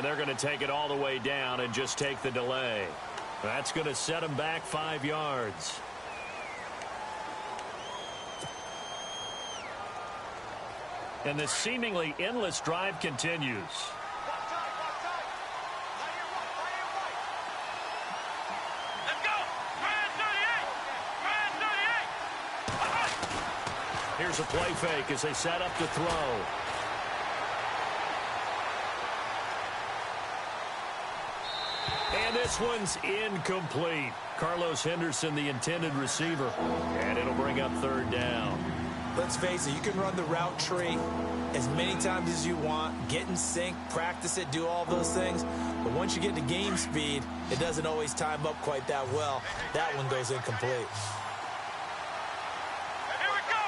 they're going to take it all the way down and just take the delay. That's going to set them back 5 yards. And the seemingly endless drive continues. Here's a play fake as they set up to throw. And this one's incomplete. Carlos Henderson, the intended receiver. And it'll bring up 3rd down. Let's face it, you can run the route tree as many times as you want, get in sync, practice it, do all those things. But once you get to game speed, it doesn't always time up quite that well. That one goes incomplete. Here we go.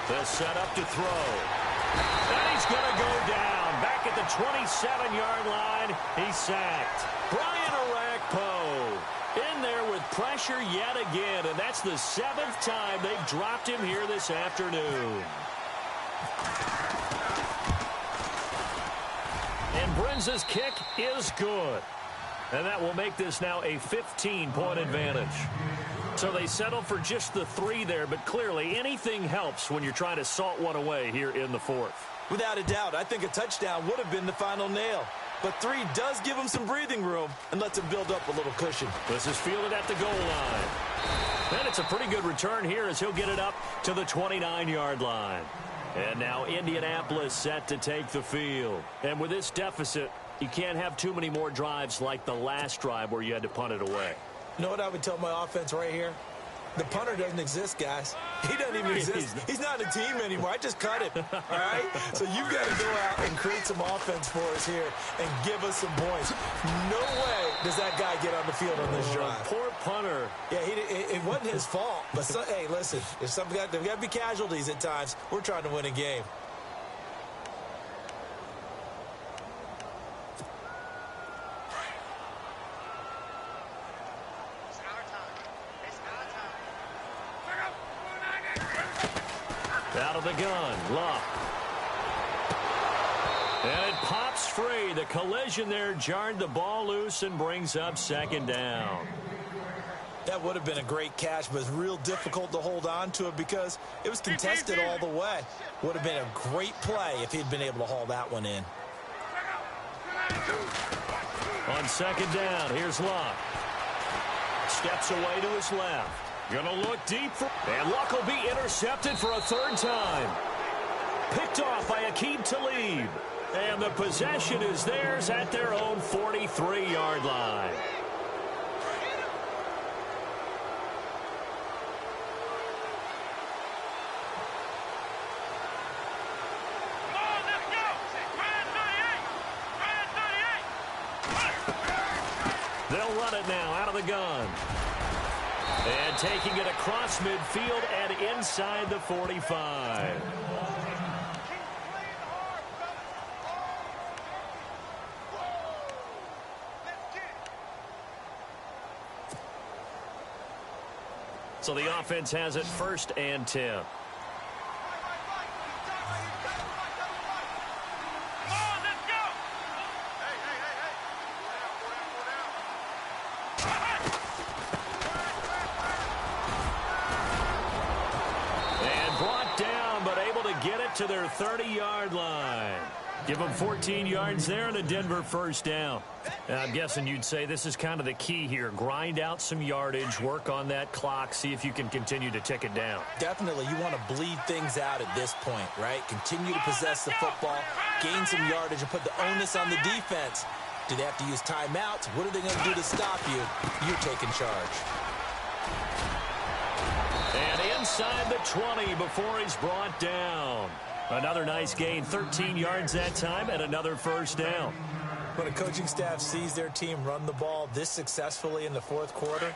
They'll set up to throw. And he's going to go down. Back at the 27-yard line, he's sacked. Brian Orakpo in there with pressure yet again, and that's the 7th time they've dropped him here this afternoon. And Brenza's kick is good. And that will make this now a 15-point advantage. So they settle for just the 3 there, but clearly anything helps when you're trying to salt one away here in the 4th. Without a doubt, I think a touchdown would have been the final nail. But 3 does give him some breathing room and lets him build up a little cushion. This is fielded at the goal line. And it's a pretty good return here as he'll get it up to the 29-yard line. And now Indianapolis set to take the field. And with this deficit, you can't have too many more drives like the last drive where you had to punt it away. You know what I would tell my offense right here? The punter doesn't exist, guys. He doesn't even exist. He's not a team anymore. I just cut him, all right? So you've got to go out and create some offense for us here and give us some points. No way does that guy get on the field on this drive. Poor punter. Yeah, it wasn't his fault. But, hey, listen, there's got to be casualties at times. We're trying to win a game. Out of the gun, Luck. And it pops free. The collision there jarred the ball loose and brings up 2nd down. That would have been a great catch, but it's real difficult to hold on to it because it was contested all the way. Would have been a great play if he'd been able to haul that one in. On 2nd down, here's Luck. Steps away to his left. Gonna look deep for... And Luck will be intercepted for a 3rd time. Picked off by Aqib Talib. And the possession is theirs at their own 43-yard line. They'll run it now out of the gun. And taking it across midfield and inside the 45. So the offense has it 1st and 10. To their 30-yard line. Give them 14 yards there and a Denver 1st down. And I'm guessing you'd say this is kind of the key here. Grind out some yardage, work on that clock, see if you can continue to tick it down. Definitely, you want to bleed things out at this point, right? Continue to possess the football, gain some yardage, and put the onus on the defense. Do they have to use timeouts? What are they going to do to stop you? You're taking charge. And inside the 20 before he's brought down. Another nice gain, 13 yards that time, and another 1st down. When a coaching staff sees their team run the ball this successfully in the 4th quarter,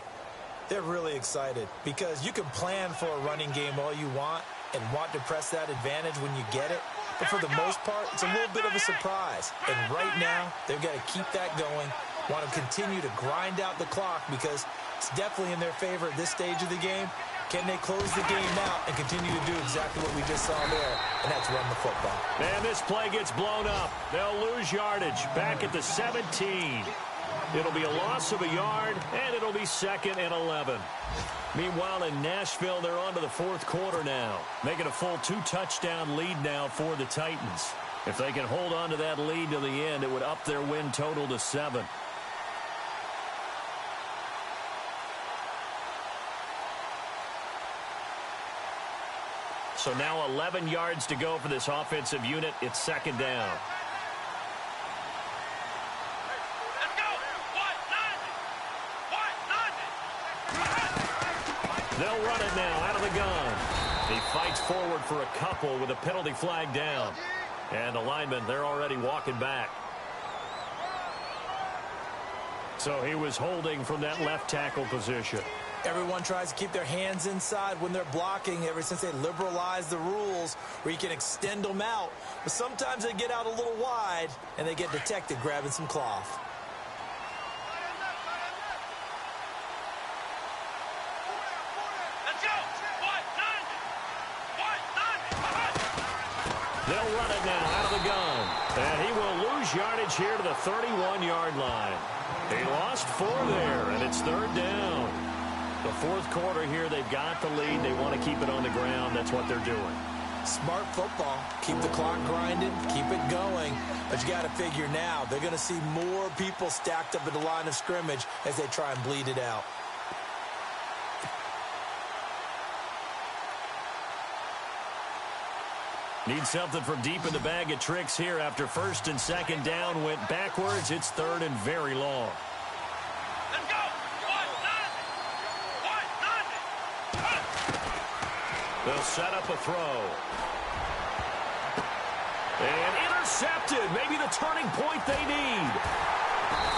they're really excited because you can plan for a running game all you want and want to press that advantage when you get it. But for the most part, it's a little bit of a surprise. And right now, they've got to keep that going, want to continue to grind out the clock because it's definitely in their favor at this stage of the game. Can they close the game out and continue to do exactly what we just saw there, and that's run the football. And this play gets blown up. They'll lose yardage back at the 17. It'll be a loss of a yard, and it'll be 2nd and 11. Meanwhile, in Nashville, they're on to the fourth quarter now, making a full 2-touchdown lead now for the Titans. If they can hold on to that lead to the end, it would up their win total to 7. So now 11 yards to go for this offensive unit. It's 2nd down. Let's go. They'll run it now out of the gun. He fights forward for a couple with a penalty flag down. And the linemen, they're already walking back. So he was holding from that left tackle position. Everyone tries to keep their hands inside when they're blocking ever since they liberalized the rules where you can extend them out. But sometimes they get out a little wide and they get detected grabbing some cloth. Let's go. They'll run it now out of the gun. And he will lose yardage here to the 31-yard line. He lost 4 there, and it's 3rd down. The fourth quarter here, they've got the lead. They want to keep it on the ground. That's what they're doing. Smart football. Keep the clock grinding. Keep it going. But you got to figure now, they're going to see more people stacked up at the line of scrimmage as they try and bleed it out. Need something from deep in the bag of tricks here after 1st and 2nd down went backwards. It's 3rd and very long. Let's go. They'll set up a throw. And intercepted. Maybe the turning point they need.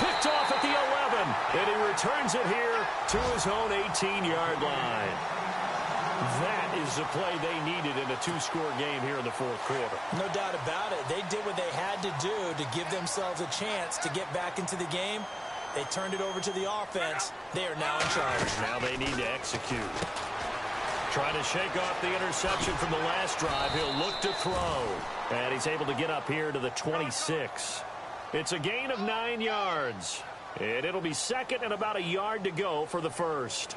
Picked off at the 11. And he returns it here to his own 18-yard line. That is the play they needed in a 2-score game here in the fourth quarter. No doubt about it. They did what they had to do to give themselves a chance to get back into the game. They turned it over to the offense. They are now in charge. Now they need to execute. Trying to shake off the interception from the last drive. He'll look to throw. And he's able to get up here to the 26. It's a gain of 9 yards. And it'll be 2nd and about a yard to go for the first.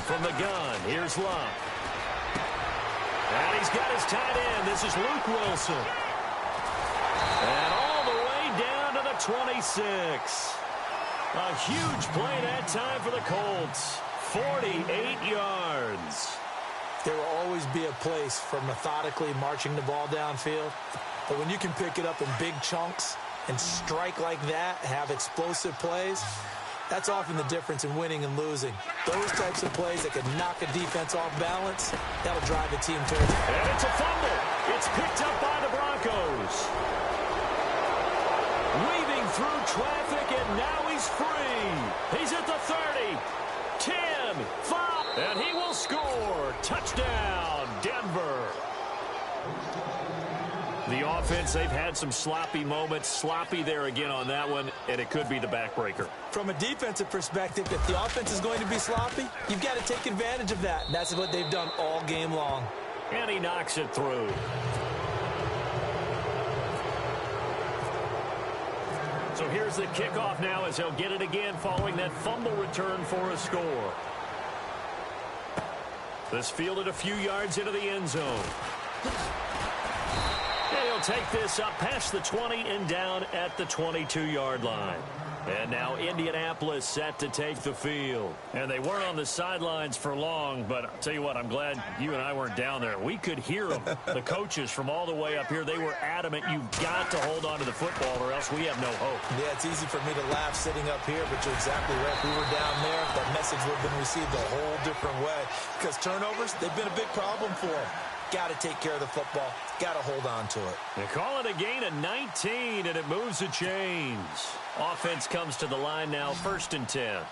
From the gun, here's Luck. And he's got his tight end. This is Luke Wilson. And all the way down to the 26. A huge play that time for the Colts. 48 yards. There will always be a place for methodically marching the ball downfield. But when you can pick it up in big chunks and strike like that, have explosive plays, that's often the difference in winning and losing. Those types of plays that can knock a defense off balance, that'll drive a team towards it. And it's a fumble. It's picked up by the Broncos. Weaving through traffic, and now he's free. He's at the 30, 10, 5, and he will score. Touchdown, Denver. The offense, they've had some sloppy moments. Sloppy there again on that one, and it could be the backbreaker. From a defensive perspective, if the offense is going to be sloppy, you've got to take advantage of that. And that's what they've done all game long. And he knocks it through. So here's the kickoff now as he'll get it again following that fumble return for a score. This fielded a few yards into the end zone. And he'll take this up past the 20 and down at the 22-yard line. And now Indianapolis set to take the field. And they weren't on the sidelines for long, but I'll tell you what, I'm glad you and I weren't down there. We could hear them. The coaches from all the way up here, they were adamant, you've got to hold on to the football or else we have no hope. Yeah, it's easy for me to laugh sitting up here, but you're exactly right. If we were down there, that message would have been received a whole different way. Because turnovers, they've been a big problem for them. Got to take care of the football. Got to hold on to it. They call it a gain of 19, and it moves the chains. Offense comes to the line now, 1st and 10.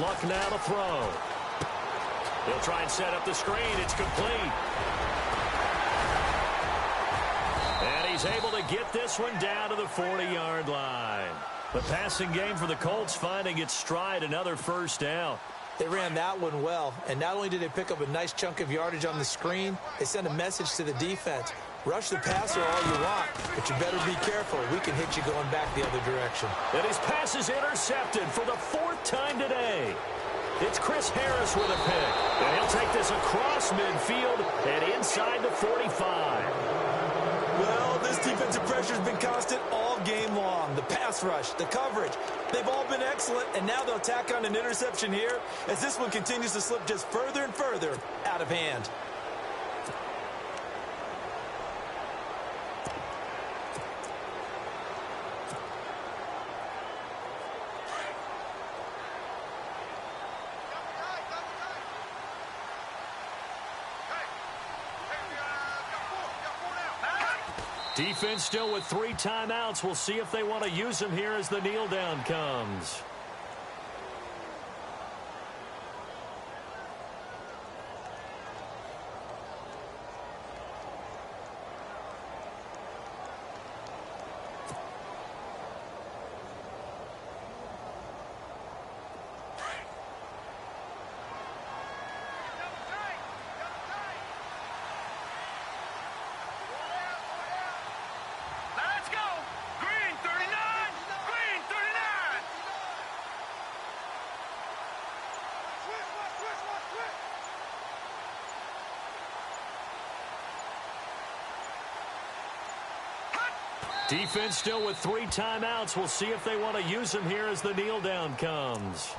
Luck now to throw. They'll try and set up the screen. It's complete. And he he's able to get this one down to the 40-yard line. The passing game for the Colts finding its stride, another first down. They ran that one well, and not only did they pick up a nice chunk of yardage on the screen, they sent a message to the defense. Rush the passer all you want, but you better be careful. We can hit you going back the other direction. And his pass is intercepted for the 4th time today. It's Chris Harris with a pick, and he'll take this across midfield and inside the 45. Well, this defensive pressure has been constant all game long. The pass rush, the coverage, they've all been excellent, and now they'll tack on an interception here as this one continues to slip just further and further out of hand. Defense still with 3 timeouts. We'll see if they want to use them here as the kneel down comes. Defense still with 3 timeouts. We'll see if they want to use them here as the kneel down comes.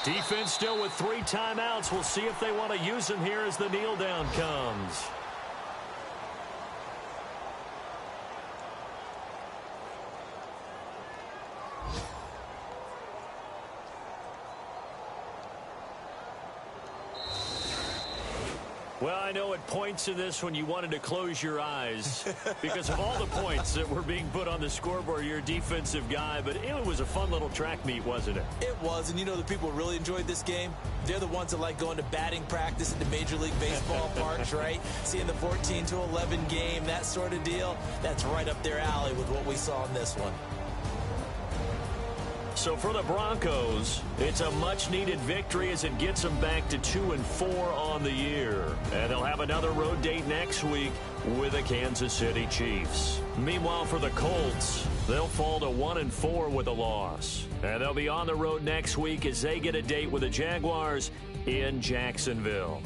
Defense still with 3 timeouts. We'll see if they want to use them here as the kneel down comes. Well, I know at points in this when you wanted to close your eyes because of all the points that were being put on the scoreboard. You're a defensive guy, but it was a fun little track meet, wasn't it? It was, and you know the people who really enjoyed this game? They're the ones that like going to batting practice at the Major League Baseball parks, right? Seeing the 14-11 game, that sort of deal. That's right up their alley with what we saw in this one. So for the Broncos, it's a much-needed victory as it gets them back to 2-4 on the year. And they'll have another road date next week with the Kansas City Chiefs. Meanwhile, for the Colts, they'll fall to 1-4 with a loss. And they'll be on the road next week as they get a date with the Jaguars in Jacksonville.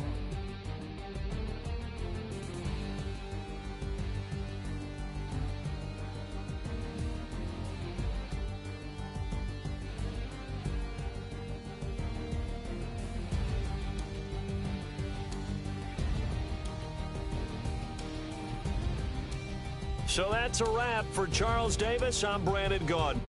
So that's a wrap. For Charles Davis, I'm Brandon Gaudin.